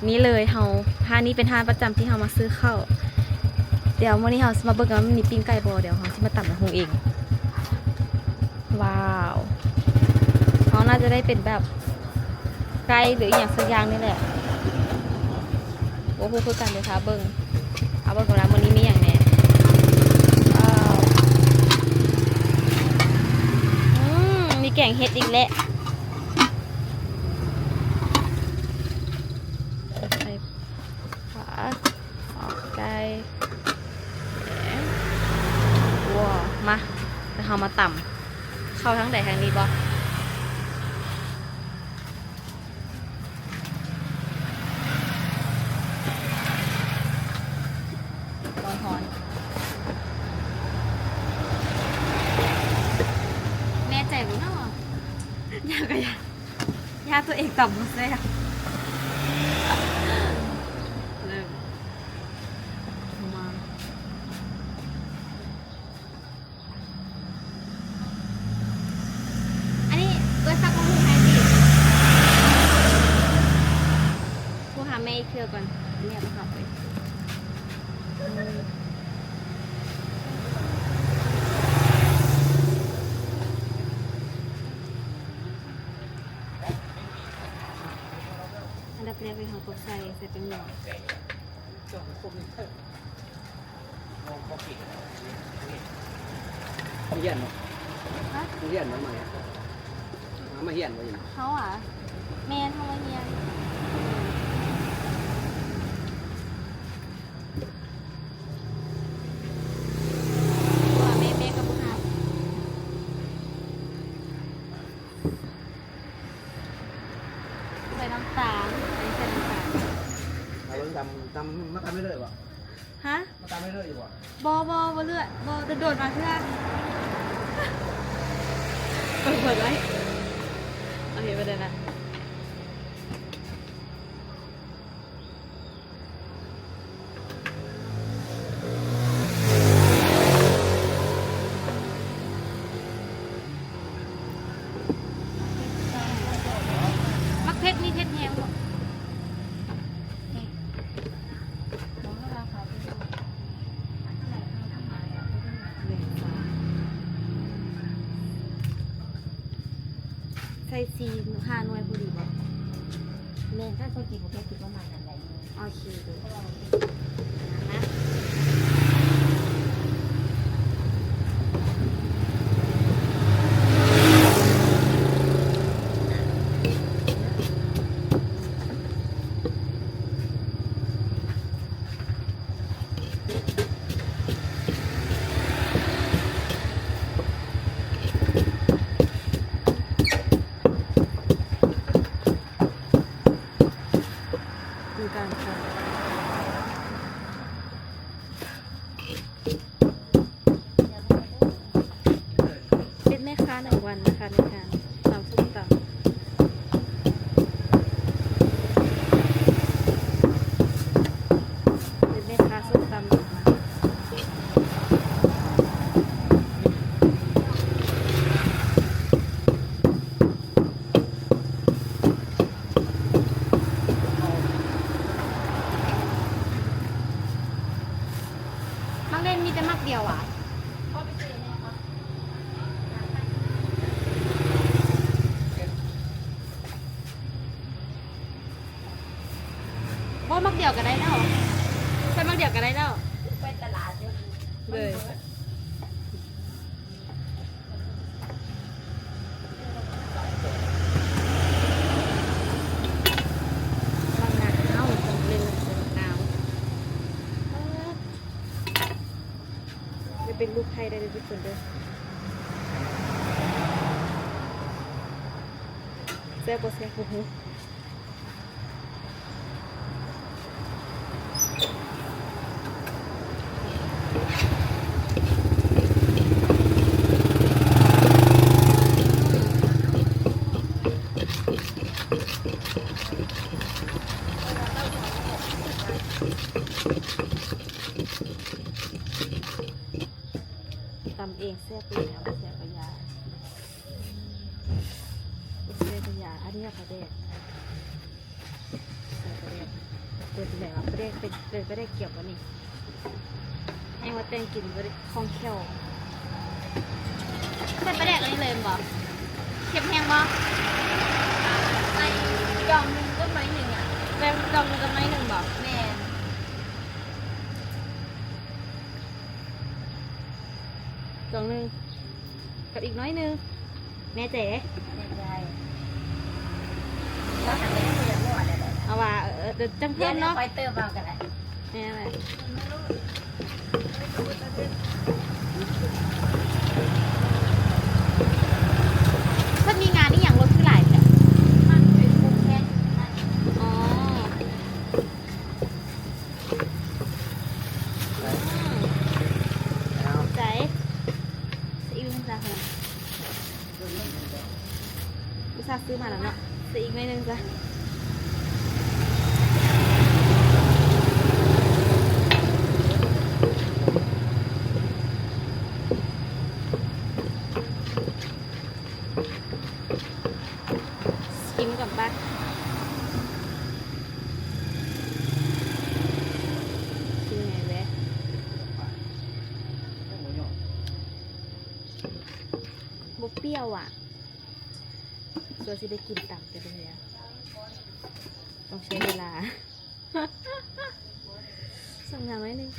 นี่เลยเฮาห้านนี้เป็นห้านประจำที่เฮามาซื้อข้าวเดี๋ยววันนี้เฮามาเบิ่งกันว่ามันมีปิ้งไก่บ่เดี๋ยวเฮาสิมาตำบักหุ่งเองว้าวเฮาน่าจะได้เป็นแบบไก่หรืออย่างสักอย่างนี่แหละโอ้โหคือกันเลยค่ะเบิ่งเอาเบิ่งกันแล้ววันนี้มีอย่างแน่มีแกงเห็ดอีกแล้วใส่ขวาออกไก่ว้าวมาจะเอามาต่ำเข้าทั้งใดทางนี้บ่หอนแน่ใจรู้เนาะอยากยาตัวเองต่ำมาแซ่เริ่มมาอันนี้เอื้อซักของผู้ให้สิผู้หาไม่เคลียร์ก่อนเนี่ยมาขับไปอันดับแรกเป็นของตกใส่เป็นหมูเฮียนเนาะเฮียนมาใหม่มาเฮียนมาอยู่เขาอ่ะแม่ทำมาเฮียนว่าแม่กับบุญฮับใส่น้ำตาลใส่น้ำตาลเราต้องทำมาทำไม่เลยบ่ฮะมาทำไม่เลยอยู่บ่บเลือดโดดมาเพื่อนเปิดไว้โอเคประเด็นนะมักเพชรมีเพชรแห้งบ่ใส่ซี5 หน่วยพอดีบ่แม่ถ้าคนกินของแกกินประมาณนั้นแหละโอเคดูนะดูการค่ะเป็นแม่ค้า1 วันนะคะในการตำส้มตำเป็นแม่ค้าส้มตำ1 วันมักเล่นมีแต่มักเดียวอ่ะว่ามักเดียวก็ได้แล้วใช่มักเดียวก็ได้แล้วไปตลาดเยอะเลยบางหนาวต้องเล่นหนาวจะเป็นลูกไทยได้เลยทุกคนเด้อแซ่บบ่แซ่บโอ้โหตำเองแซ่บเลยนะแซ่บปะยาแซ่บปะยาอันนี้ปลาแดกใส่ปลาแดก เปิดแล้วไม่ได้เป็นเลยไม่ได้เกี่ยวกันนี่แห้งว่าแตงกินไม่ได้คล่องแคล่วเป็นประเด็กนี่เลยบอกเก็บแห้งบ่ในยองหนึ่งก็ไม่หนึ่งอ่ะแบบยองหนึ่งก็ไม่หนึ่งบอกแม่ยองหนึ่งกับอีกน้อยหนึ่งแม่เจ๋เอาว่าเดี๋ยวจังเพิ่มเนาะ ไปเติมเอากันแหละ แม่อะไรถ้ามีงานนี่อย่างรถคือหลายเนี่ย มันเป็นมุมแค่นั้น อ๋อใจซีอิ๊วมันจะเหรออุตส่าห์ซื้อมาแล้วเนาะซีอีกหน่อยนึงจ้ะชิมก่อนป่ะชิมไงเว้ยบเปรี้ยวอ่ะตัวสิได้กินต่ำไปเลยอะต้องใช้เวลา ส่งงานไว้หนึ่ง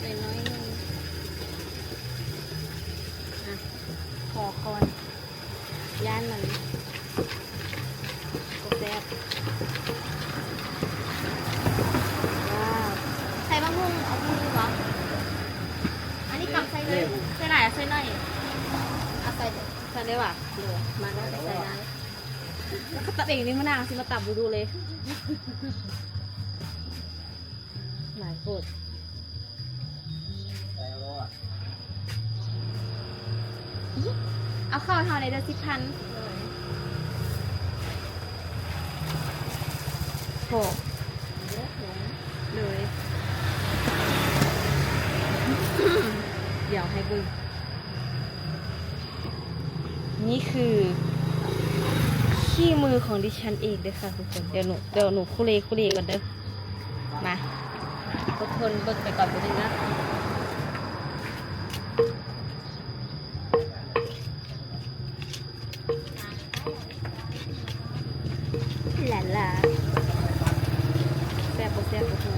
ใส่น้อยหนึงอ่ะขอคอนย่านมันก็แซ่บว้าวใส่บะฮุ่งเอาบุ้งเหรออันนี้กลับใส่เลยใส่หลายใส่หน่อย เอาใส่ ใส่ได้ว่ะ เหลือมาแล้วใส่ได้ แล้วก็ตัดเองนี่มะนาวสิมาตับดูเลยหลายโคตรเอาเข้าทางไหนเดือน10,000โหเลย เดี๋ยวให้บึงนี่คือขี้มือของดิฉันเองเด้อค่ะทุกคนเดี๋ยวหนูคุเรก่อนเด้อมาอดทนเบิกไปก่อนไปนึงนะหลาล่ะแซ่บบ่แซ่บบ่ฮู้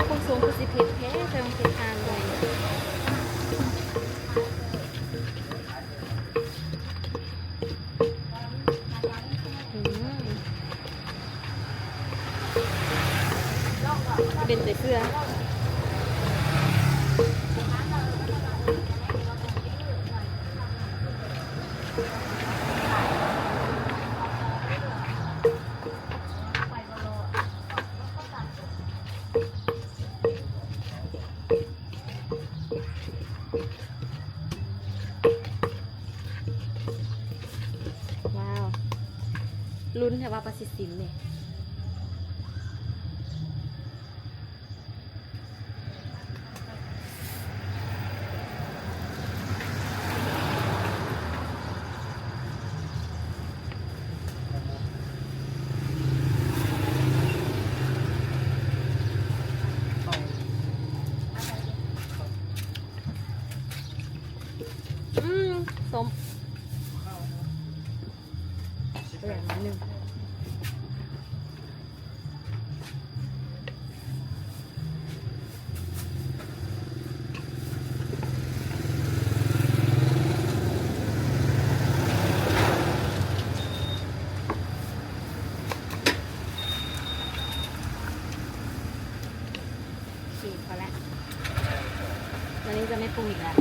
คงสูงคือสิเผ็ดแท้แต่มันเผ็ดทานหน่อยเป็นแต่เสื้อว้าวลุ้นแต่ว่าประสิทธิ์สินเนี่ย ส้มเหลืองนิดนึงฉีกพอแล้ววันนี้จะไม่ปรุงอีกแล้ว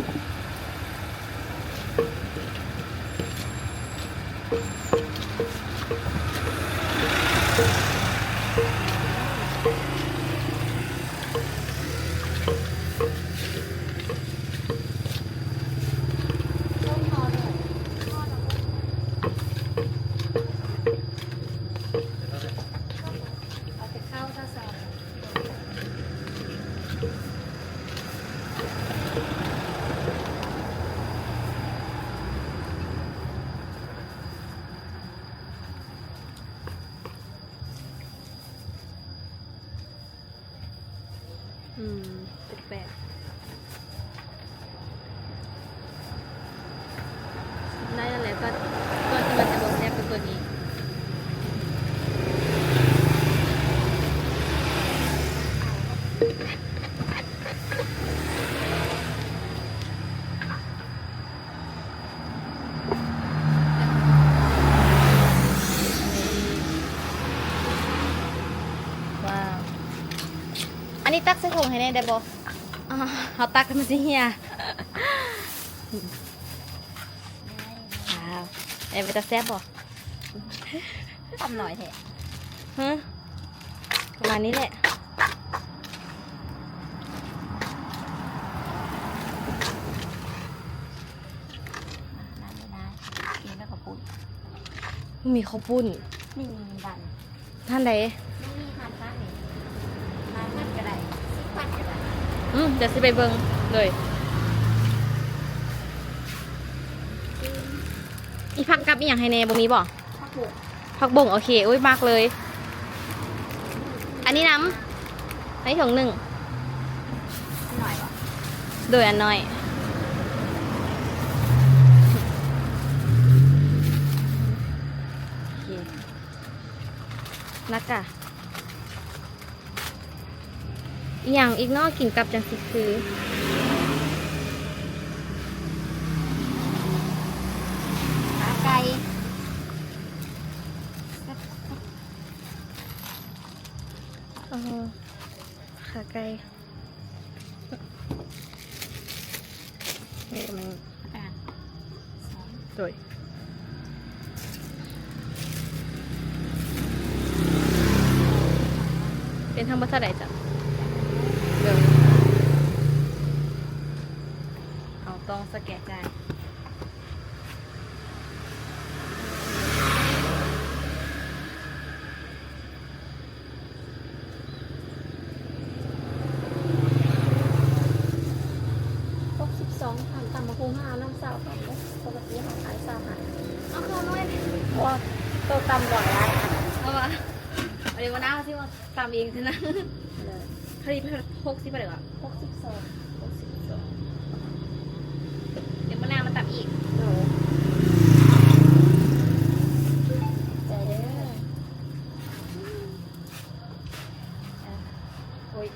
แปลกๆได้แล้วก็ตัวที่มันจะบดแซ่บเป็นตัวนี้ว้าวอันนี้ตักใส่ถุงให้แน่ได้บ่เขาตักกันมาสิเฮียว้าวเอ็มไปตักแซ่บบ่ ทำหน่อยเถอะ ฮะประมาณนี้แหละ น้ำไม่ได้กินแล้วก็ปุ่น มีข้าวปุ้น นี่มีดัน ท่านใด นี่มีทานฟ้านี่ทานพันก็ได้สิบพันก็ได้ เดี๋ยวสิไปเบิ่งเลยอีพักกับอีหยังให้แน่บ่มีบ่ พักบุก ผักบ่งโอเคอุ้ยมากเลย อันนี้น้ำอันนี้ถุงหนึ่ง หน่อยวะ โดยอันน้อยโอเคนักกะอหย่างอีกเนอกกินกับจังสิคือ ขาไก่ ขาไก่นี่มัน อ่ะสอง โดยเป็นทั้งหมดเท่าไหร่จ้ะเดี๋ยวเอาต้องสแกนจ่าย62,000ตำมะพุง5น้ำเศร้าครับปกติของขาย3,000 เอาเข้าหน่อย เพราะว่าตัวตำหน่อยไร เอามาเอาเดี๋ยวมาหน้าสิว่าตามเองสินะ เลย คดี60ไปเลยเหรอ 62 เดี๋ยวมาหน้ามาตับอีก โหใจเด้อ โอ้ย